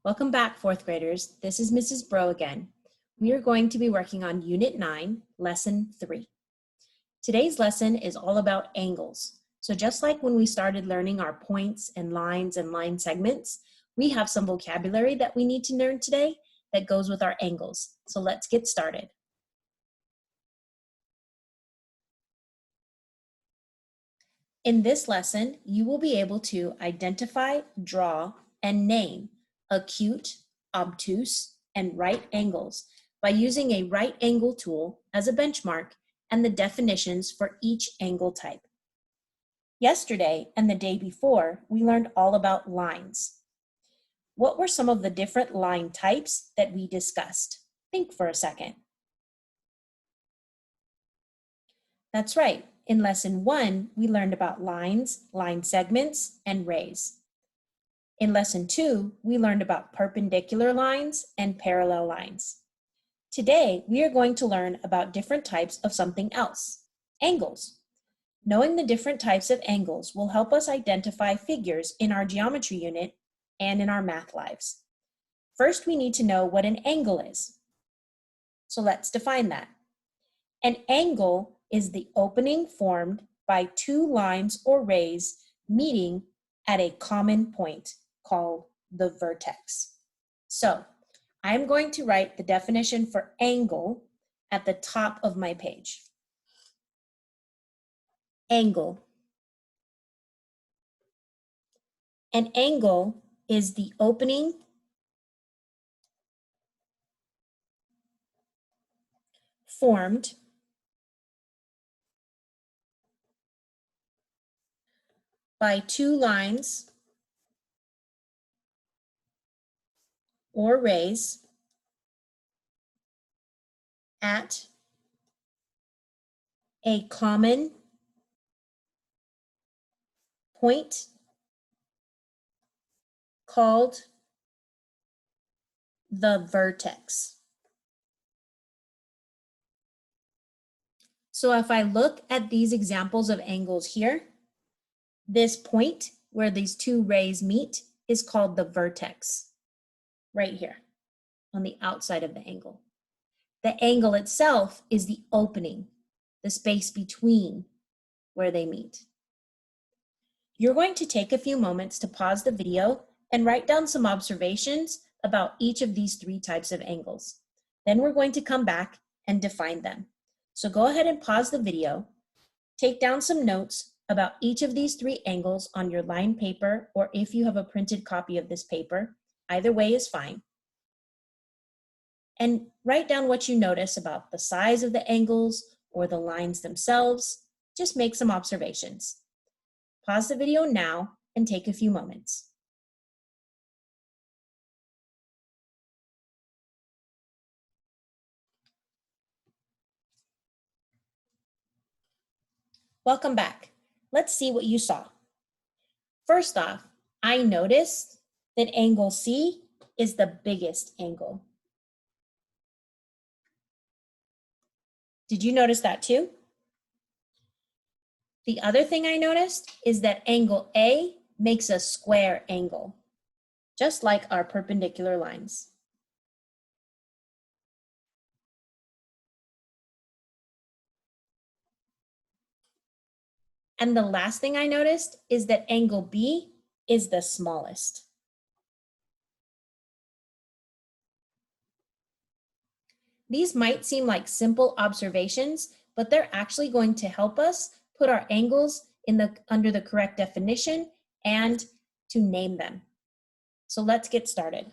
Welcome back, fourth graders. This is Mrs. Breaux again. We are going to be working on Unit 9, Lesson 3. Today's lesson is all about angles. So just like when we started learning our points and line segments, we have some vocabulary that we need to learn today that goes with our angles. So let's get started. In this lesson, you will be able to identify, draw, and name acute, obtuse, and right angles by using a right angle tool as a benchmark and the definitions for each angle type. Yesterday and the day before, we learned all about lines. What were some of the different line types that we discussed? Think for a second. That's right. In Lesson 1, we learned about lines, line segments, and rays. In Lesson 2, we learned about perpendicular lines and parallel lines. Today, we are going to learn about different types of something else, angles. Knowing the different types of angles will help us identify figures in our geometry unit and in our math lives. First, we need to know what an angle is. So let's define that. An angle is the opening formed by two lines or rays meeting at a common point called the vertex. So I'm going to write the definition for angle at the top of my page. Angle. An angle is the opening formed by two lines or rays at a common point called the vertex. So if I look at these examples of angles here, this point where these two rays meet is called the vertex, right here on the outside of the angle. The angle itself is the opening, the space between where they meet. You're going to take a few moments to pause the video and write down some observations about each of these three types of angles. Then we're going to come back and define them. So go ahead and pause the video, take down some notes about each of these three angles on your lined paper, or if you have a printed copy of this paper, either way is fine. And write down what you notice about the size of the angles or the lines themselves. Just make some observations. Pause the video now and take a few moments. Welcome back. Let's see what you saw. First off, I noticed that angle C is the biggest angle. Did you notice that too? The other thing I noticed is that angle A makes a square angle, just like our perpendicular lines. And the last thing I noticed is that angle B is the smallest. These might seem like simple observations, but they're actually going to help us put our angles under the correct definition and to name them. So let's get started.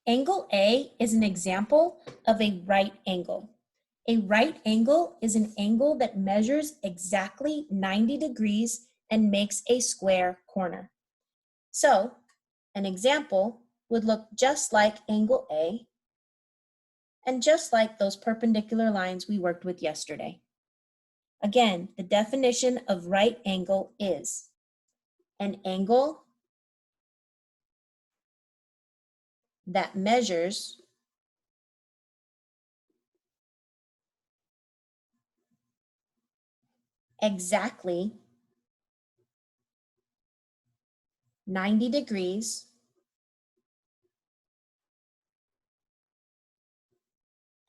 Angle A is an example of a right angle. A right angle is an angle that measures exactly 90 degrees and makes a square corner. So, an example would look just like angle A and just like those perpendicular lines we worked with yesterday. Again, the definition of right angle is an angle that measures exactly 90 degrees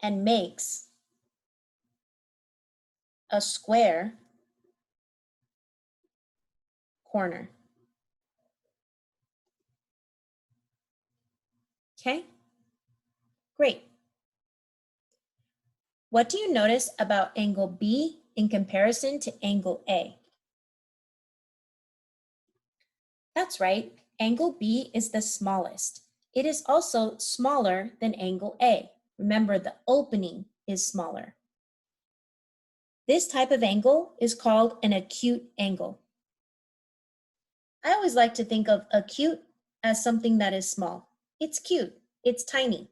and makes a square corner. Okay, great. What do you notice about angle B in comparison to angle A? That's right, angle B is the smallest. It is also smaller than angle A. Remember, the opening is smaller. This type of angle is called an acute angle. I always like to think of acute as something that is small. It's cute, it's tiny.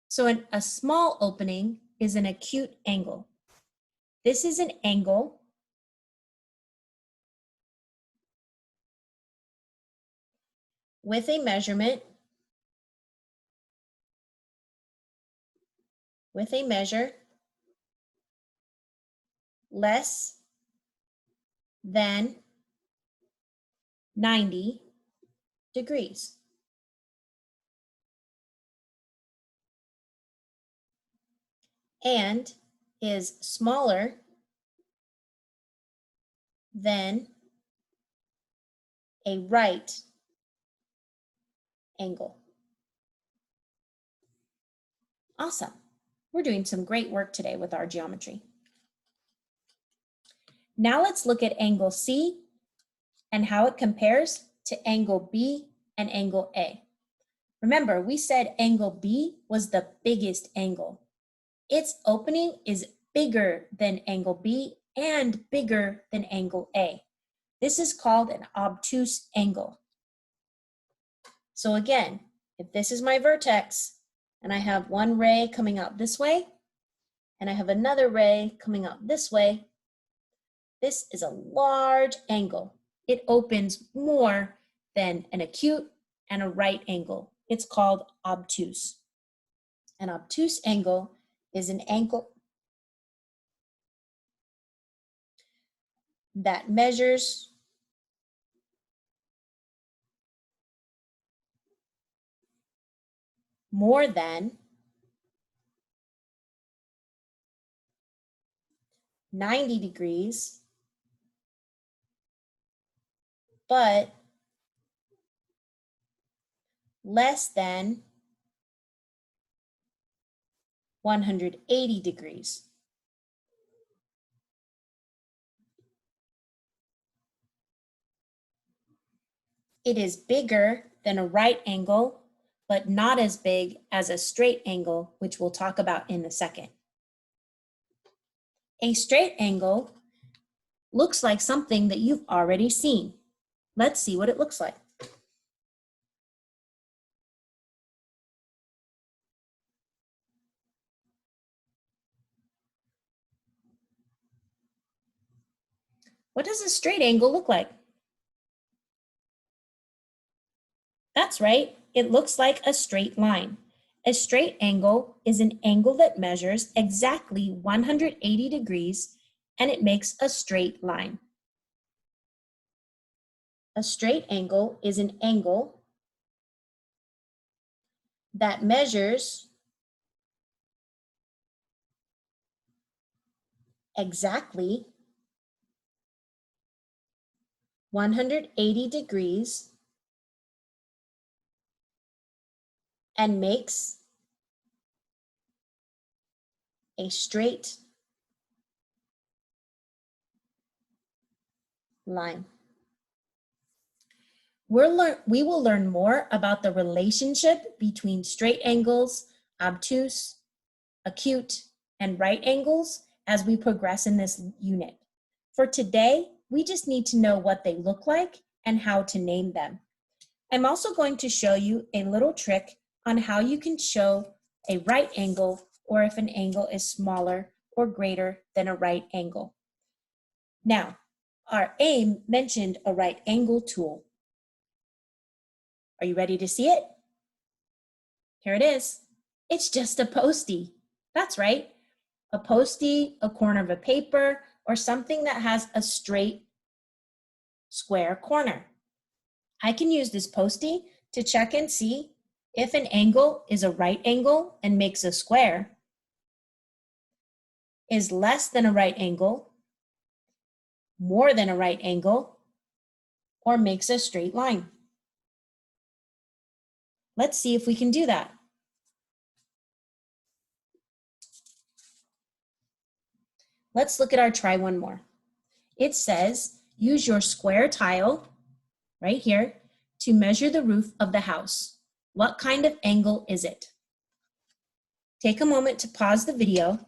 So a small opening is an acute angle. This is an angle with a measurement, measure less than 90 degrees. And is smaller than a right angle. Awesome. We're doing some great work today with our geometry. Now let's look at angle C and how it compares to angle B and angle A. Remember, we said angle B was the biggest angle. Its opening is bigger than angle B and bigger than angle A. This is called an obtuse angle. So again, if this is my vertex and I have one ray coming out this way and I have another ray coming out this way, this is a large angle. It opens more than an acute and a right angle. It's called obtuse. An obtuse angle is an angle that measures more than 90 degrees, but less than 180 degrees. It is bigger than a right angle, but not as big as a straight angle, which we'll talk about in a second. A straight angle looks like something that you've already seen. Let's see what it looks like. What does a straight angle look like? That's right, it looks like a straight line. A straight angle is an angle that measures exactly 180 degrees and it makes a straight line. A straight angle is an angle that measures exactly 180 degrees and makes a straight line. We will learn more about the relationship between straight angles, obtuse, acute, and right angles as we progress in this unit. For today, we just need to know what they look like and how to name them. I'm also going to show you a little trick on how you can show a right angle or if an angle is smaller or greater than a right angle. Now, our aim mentioned a right angle tool. Are you ready to see it? Here it is. It's just a postie. That's right. A postie, a corner of a paper, or something that has a straight square corner. I can use this Post-it to check and see if an angle is a right angle and makes a square, is less than a right angle, more than a right angle, or makes a straight line. Let's see if we can do that. Let's look at our try one more. It says, use your square tile, right here, to measure the roof of the house. What kind of angle is it? Take a moment to pause the video,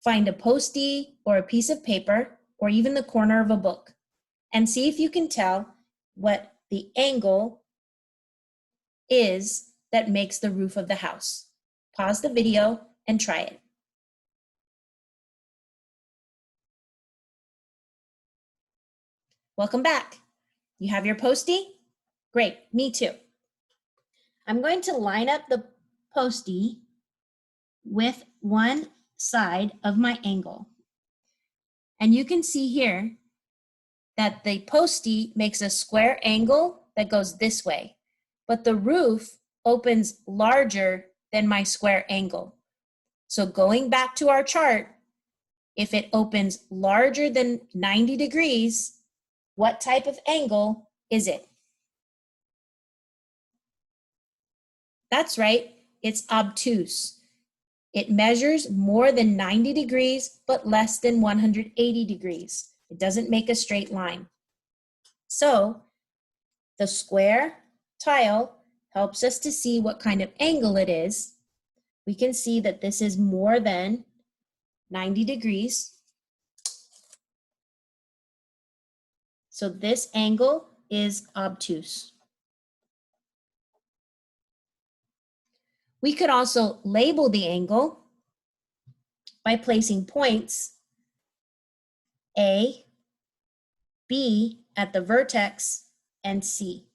find a Post-it or a piece of paper, or even the corner of a book, and see if you can tell what the angle is that makes the roof of the house. Pause the video and try it. Welcome back. You have your Post-it? Great, me too. I'm going to line up the Post-it with one side of my angle. And you can see here that the Post-it makes a square angle that goes this way, but the roof opens larger than my square angle. So going back to our chart, if it opens larger than 90 degrees, what type of angle is it? That's right, it's obtuse. It measures more than 90 degrees, but less than 180 degrees. It doesn't make a straight line. So the square tile helps us to see what kind of angle it is. We can see that this is more than 90 degrees. So this angle is obtuse. We could also label the angle by placing points A, B at the vertex, and C.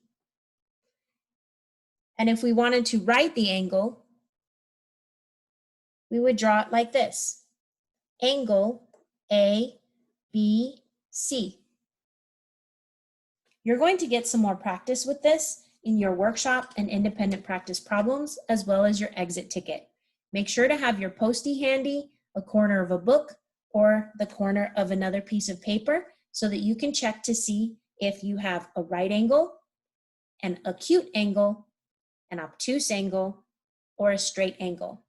And if we wanted to write the angle, we would draw it like this. Angle A, B, C. You're going to get some more practice with this in your workshop and independent practice problems, as well as your exit ticket. Make sure to have your Post-it handy, a corner of a book, or the corner of another piece of paper so that you can check to see if you have a right angle, an acute angle, an obtuse angle, or a straight angle.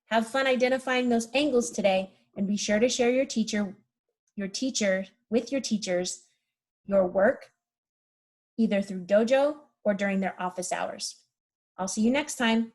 Have fun identifying those angles today, and be sure to share with your teachers your work, either through Dojo or during their office hours. I'll see you next time.